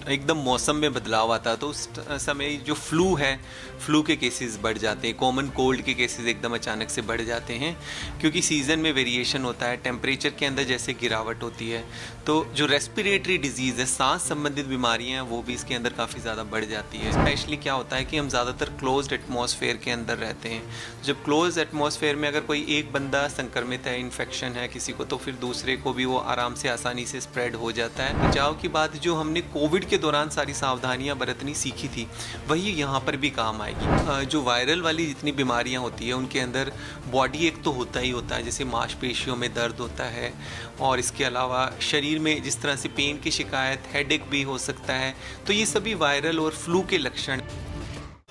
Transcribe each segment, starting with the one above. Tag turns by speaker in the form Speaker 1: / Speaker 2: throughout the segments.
Speaker 1: एकदम मौसम में बदलाव आता है तो उस समय जो फ्लू है, फ्लू के केसेस बढ़ जाते हैं, कॉमन कोल्ड के केसेस एकदम अचानक से बढ़ जाते हैं क्योंकि सीज़न में वेरिएशन होता है, टेम्परेचर के अंदर जैसे गिरावट होती है। तो जो रेस्पिरेटरी डिजीज़ है, सांस संबंधित बीमारियां हैं, वो भी इसके अंदर काफ़ी ज़्यादा बढ़ जाती है। स्पेशली क्या होता है कि हम ज़्यादातर क्लोज्ड एटमॉस्फेयर के अंदर रहते हैं। जब क्लोज एटमॉस्फेयर में अगर कोई एक बंदा संक्रमित है, इन्फेक्शन है किसी को, तो फिर दूसरे को भी वो आराम से आसानी से स्प्रेड हो जाता है। बचाव की बात जो हमने कोविड के दौरान सारी सावधानियां बरतनी सीखी थी, वही यहाँ पर भी काम आएगी। जो वायरल वाली जितनी बीमारियां होती है उनके अंदर बॉडी एक तो होता ही होता है, जैसे मांसपेशियों में दर्द होता है और इसके अलावा शरीर में जिस तरह से पेन की शिकायत, हेडेक भी हो सकता है। तो ये सभी वायरल और फ्लू के लक्षण।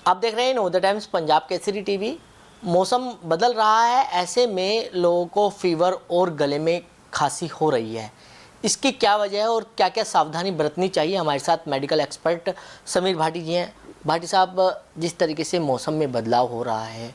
Speaker 2: आप देख रहे हैं know the times Punjab Kesari TV. मौसम बदल रहा है, ऐसे में लोगों को फीवर और गले में खांसी हो रही है। इसकी क्या वजह है और क्या क्या सावधानी बरतनी चाहिए, हमारे साथ मेडिकल एक्सपर्ट समीर भाटी जी हैं। भाटी साहब, जिस तरीके से मौसम में बदलाव हो रहा है,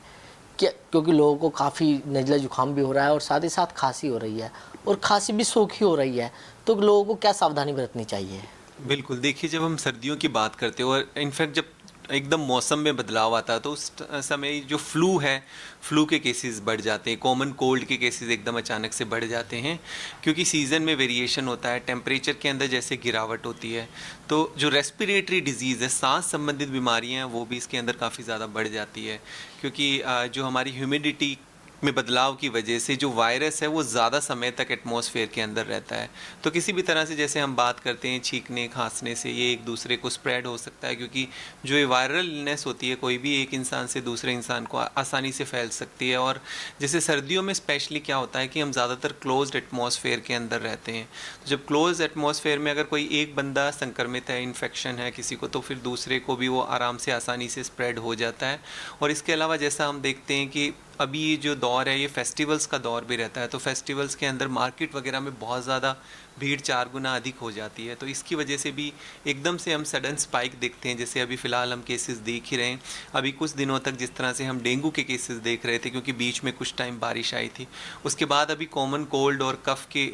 Speaker 2: क्या क्योंकि लोगों को काफ़ी नज़ला जुकाम भी हो रहा है और साथ ही साथ खांसी हो रही है और खांसी भी सूखी हो रही है, तो लोगों को क्या सावधानी बरतनी चाहिए?
Speaker 1: बिल्कुल, देखिए जब हम सर्दियों की बात करते हो और इनफैक्ट जब एकदम मौसम में बदलाव आता है तो उस समय जो फ्लू है, फ्लू के केसेस बढ़ जाते हैं, कॉमन कोल्ड के केसेस एकदम अचानक से बढ़ जाते हैं क्योंकि सीज़न में वेरिएशन होता है, टेम्परेचर के अंदर जैसे गिरावट होती है। तो जो रेस्पिरेटरी डिजीज़ है, सांस संबंधित बीमारियां हैं, वो भी इसके अंदर काफ़ी ज़्यादा बढ़ जाती है क्योंकि जो हमारी ह्यूमिडिटी में बदलाव की वजह से जो वायरस है वो ज़्यादा समय तक एटमॉस्फेयर के अंदर रहता है। तो किसी भी तरह से जैसे हम बात करते हैं छींकने खांसने से ये एक दूसरे को स्प्रेड हो सकता है क्योंकि जो ये वायरल इलनेस होती है कोई भी एक इंसान से दूसरे इंसान को आसानी से फैल सकती है। और जैसे सर्दियों में स्पेशली क्या होता है कि हम ज़्यादातर क्लोज्ड एटमॉस्फेयर के अंदर रहते हैं। तो जब क्लोज एटमॉस्फेयर में अगर कोई एक बंदा संक्रमित है, इन्फेक्शन है किसी को, तो फिर दूसरे को भी वो आराम से आसानी से स्प्रेड हो जाता है। और इसके अलावा जैसा हम देखते हैं कि अभी ये जो दौर है ये फेस्टिवल्स का दौर भी रहता है, तो फेस्टिवल्स के अंदर मार्केट वगैरह में बहुत ज़्यादा भीड़ 4 गुना अधिक हो जाती है। तो इसकी वजह से भी एकदम से हम सडन स्पाइक देखते हैं, जैसे अभी फ़िलहाल हम केसेस देख ही रहे हैं। अभी कुछ दिनों तक जिस तरह से हम डेंगू के केसेस देख रहे थे क्योंकि बीच में कुछ टाइम बारिश आई थी, उसके बाद अभी कॉमन कोल्ड और कफ़ के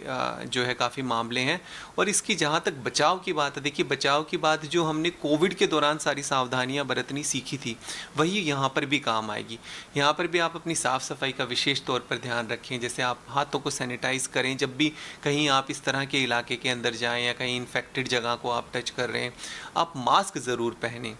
Speaker 1: जो है काफ़ी मामले हैं। और इसकी जहाँ तक बचाव की बात है, देखिए बचाव की बात जो हमने कोविड के दौरान सारी सावधानियाँ बरतनी सीखी थी, वही यहाँ पर भी काम आएगी। यहाँ पर भी आप अपनी साफ़ सफाई का विशेष तौर पर ध्यान रखें, जैसे आप हाथों को सैनिटाइज करें। जब भी कहीं आप इस तरह के इलाके के अंदर जाएं या कहीं इन्फेक्टेड जगह को आप टच कर रहे हैं, आप मास्क ज़रूर पहनें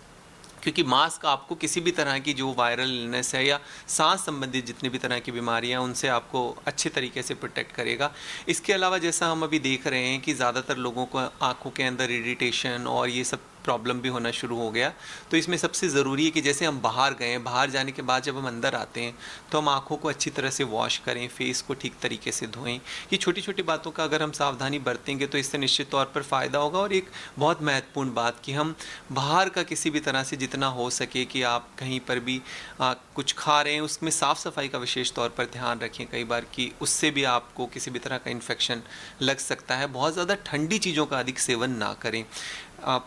Speaker 1: क्योंकि मास्क आपको किसी भी तरह की जो वायरल इलनेस है या सांस संबंधित जितनी भी तरह की बीमारियां हैं उनसे आपको अच्छे तरीके से प्रोटेक्ट करेगा। इसके अलावा जैसा हम अभी देख रहे हैं कि ज़्यादातर लोगों को आँखों के अंदर इरिटेशन और ये सब प्रॉब्लम भी होना शुरू हो गया। तो इसमें सबसे ज़रूरी है कि जैसे हम बाहर गए, बाहर जाने के बाद जब हम अंदर आते हैं तो हम आँखों को अच्छी तरह से वॉश करें, फेस को ठीक तरीके से धोएं। ये छोटी छोटी बातों का अगर हम सावधानी बरतेंगे तो इससे निश्चित तौर पर फ़ायदा होगा। और एक बहुत महत्वपूर्ण बात कि हम बाहर का किसी भी तरह से जितना हो सके कि आप कहीं पर भी कुछ खा रहे हैं उसमें साफ़ सफाई का विशेष तौर पर ध्यान रखें। कई बार कि उससे भी आपको किसी भी तरह का इन्फेक्शन लग सकता है। बहुत ज़्यादा ठंडी चीज़ों का अधिक सेवन ना करें।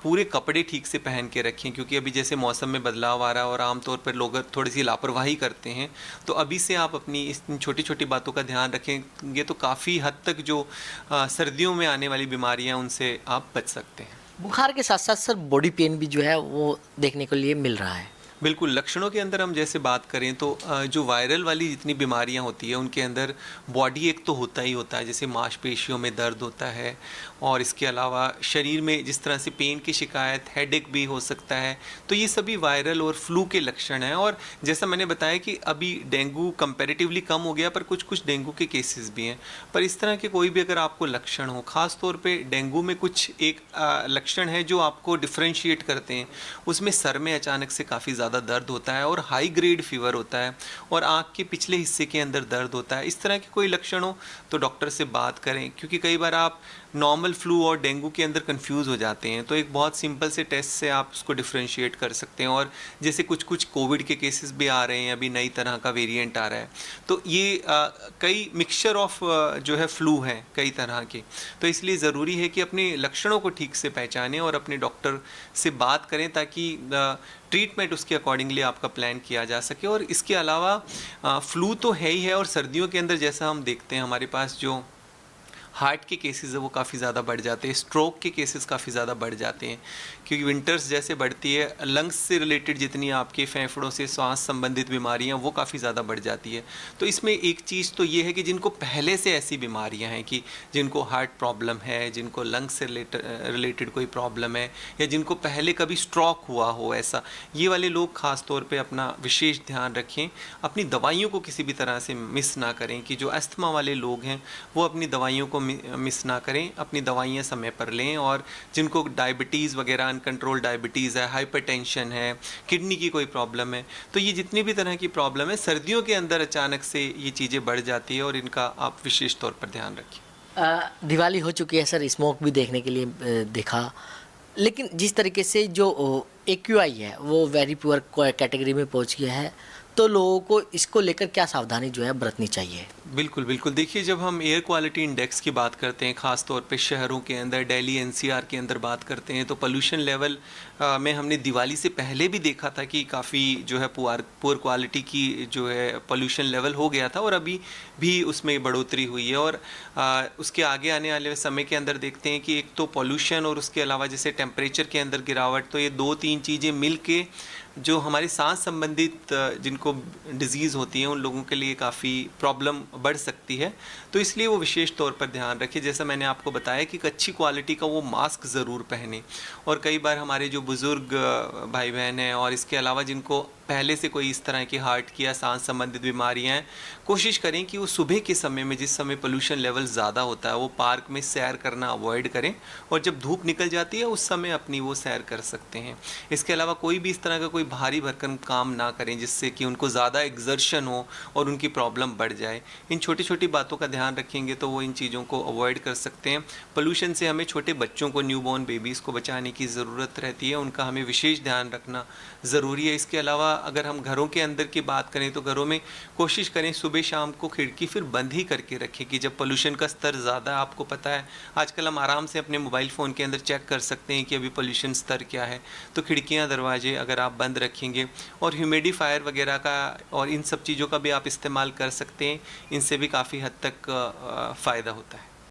Speaker 1: पूरे कपड़े ठीक से पहन के रखें क्योंकि अभी जैसे मौसम में बदलाव आ रहा है और आमतौर पर लोग थोड़ी सी लापरवाही करते हैं। तो अभी से आप अपनी इस छोटी छोटी बातों का ध्यान रखेंगे तो काफ़ी हद तक जो सर्दियों में आने वाली बीमारियां उनसे आप बच सकते हैं।
Speaker 2: बुखार के साथ साथ सर बॉडी पेन भी जो है वो देखने को लिए मिल रहा है।
Speaker 1: बिल्कुल, लक्षणों के अंदर हम जैसे बात करें तो जो वायरल वाली जितनी बीमारियां होती है उनके अंदर बॉडी एक तो होता ही होता है, जैसे मांसपेशियों में दर्द होता है और इसके अलावा शरीर में जिस तरह से पेन की शिकायत, हेडेक भी हो सकता है। तो ये सभी वायरल और फ्लू के लक्षण हैं। और जैसा मैंने बताया कि अभी डेंगू कंपैरेटिवली कम हो गया पर कुछ कुछ डेंगू के केसेस भी हैं। पर इस तरह के कोई भी अगर आपको लक्षण हो, ख़ास तौर पे डेंगू में कुछ एक लक्षण है जो आपको डिफ्रेंशिएट करते हैं। उसमें सर में अचानक से काफ़ी ज़्यादा दर्द होता है और हाई ग्रेड फीवर होता है और आँख के पिछले हिस्से के अंदर दर्द होता है। इस तरह के कोई लक्षण हो तो डॉक्टर से बात करें क्योंकि कई बार आप नॉर्मल फ्लू और डेंगू के अंदर कंफ्यूज हो जाते हैं। तो एक बहुत सिंपल से टेस्ट से आप उसको डिफ्रेंशिएट कर सकते हैं। और जैसे कुछ कुछ कोविड के केसेस भी आ रहे हैं, अभी नई तरह का वेरिएंट आ रहा है, तो ये कई मिक्सचर ऑफ जो है फ्लू हैं कई तरह के। तो इसलिए ज़रूरी है कि अपने लक्षणों को ठीक से पहचानें और अपने डॉक्टर से बात करें ताकि ट्रीटमेंट उसके अकॉर्डिंगली आपका प्लान किया जा सके। और इसके अलावा फ्लू तो है ही है और सर्दियों के अंदर जैसा हम देखते हैं हमारे पास जो हार्ट के केसेस है वो काफ़ी ज़्यादा बढ़ जाते हैं, स्ट्रोक के केसेस काफ़ी ज़्यादा बढ़ जाते हैं, क्योंकि विंटर्स जैसे बढ़ती है लंग्स से रिलेटेड जितनी आपके फेफड़ों से सांस संबंधित बीमारियां वो काफ़ी ज़्यादा बढ़ जाती है। तो इसमें एक चीज़ तो ये है कि जिनको पहले से ऐसी बीमारियां हैं कि जिनको हार्ट प्रॉब्लम है, जिनको लंग्स से रिलेटेड कोई प्रॉब्लम है, या जिनको पहले कभी स्ट्रोक हुआ हो, ऐसा ये वाले लोग ख़ास तौर पे अपना विशेष ध्यान रखें, अपनी दवाइयों को किसी भी तरह से मिस ना करें। कि जो अस्थमा वाले लोग हैं वो अपनी दवाइयों को मिस ना करें, अपनी दवाइयाँ समय पर लें। और जिनको डायबिटीज़ वगैरह, अनकंट्रोल डायबिटीज़ है, हाइपरटेंशन है, किडनी की कोई प्रॉब्लम है, तो ये जितनी भी तरह की प्रॉब्लम है सर्दियों के अंदर अचानक से ये चीज़ें बढ़ जाती है और इनका आप विशेष तौर पर ध्यान रखें।
Speaker 2: दिवाली हो चुकी है सर, स्मोक भी देखने के लिए देखा, लेकिन जिस तरीके से जो AQI है वो वेरी पुअर कैटेगरी में पहुंच गया है, तो लोगों को इसको लेकर क्या सावधानी जो है बरतनी चाहिए?
Speaker 1: बिल्कुल बिल्कुल, देखिए जब हम एयर क्वालिटी इंडेक्स की बात करते हैं, ख़ास तौर पे शहरों के अंदर, दिल्ली NCR के अंदर बात करते हैं, तो पोल्यूशन लेवल में हमने दिवाली से पहले भी देखा था कि काफ़ी जो है पुअर क्वालिटी की जो है पोल्यूशन लेवल हो गया था, और अभी भी उसमें बढ़ोतरी हुई है। और उसके आगे आने वाले समय के अंदर देखते हैं कि एक तो पोल्यूशन और उसके अलावा जैसे टेम्परेचर के अंदर गिरावट, तो ये 2-3 चीज़ें मिल के जो हमारी सांस संबंधित जिनको डिजीज़ होती हैं उन लोगों के लिए काफ़ी प्रॉब्लम बढ़ सकती है। तो इसलिए वो विशेष तौर पर ध्यान रखें। जैसा मैंने आपको बताया कि एक अच्छी क्वालिटी का वो मास्क ज़रूर पहने। और कई बार हमारे जो बुज़ुर्ग भाई बहन हैं और इसके अलावा जिनको पहले से कोई इस तरह की हार्ट की या सांस संबंधित बीमारियां हैं, कोशिश करें कि वो सुबह के समय में, जिस समय पोल्यूशन लेवल ज़्यादा होता है, वो पार्क में सैर करना अवॉइड करें, और जब धूप निकल जाती है उस समय अपनी वो सैर कर सकते हैं। इसके अलावा कोई भी इस तरह का कोई भारी भरकम काम ना करें जिससे कि उनको ज़्यादा एग्जर्शन हो और उनकी प्रॉब्लम बढ़ जाए। इन छोटी छोटी बातों का ध्यान रखेंगे तो वो इन चीज़ों को अवॉइड कर सकते हैं। पोल्यूशन से हमें छोटे बच्चों को, न्यूबॉर्न बेबीज़ को बचाने की ज़रूरत रहती है, उनका हमें विशेष ध्यान रखना ज़रूरी है। इसके अलावा अगर हम घरों के अंदर की बात करें तो घरों में कोशिश करें सुबह शाम को खिड़की फिर बंद ही करके रखें, कि जब पोल्यूशन का स्तर ज़्यादा है, आपको पता है आजकल हम आराम से अपने मोबाइल फ़ोन के अंदर चेक कर सकते हैं कि अभी पोल्यूशन स्तर क्या है, तो खिड़कियां दरवाजे अगर आप बंद रखेंगे, और ह्यूमिडिफायर वगैरह का और इन सब चीज़ों का भी आप इस्तेमाल कर सकते हैं, इनसे भी काफ़ी हद तक फ़ायदा होता है।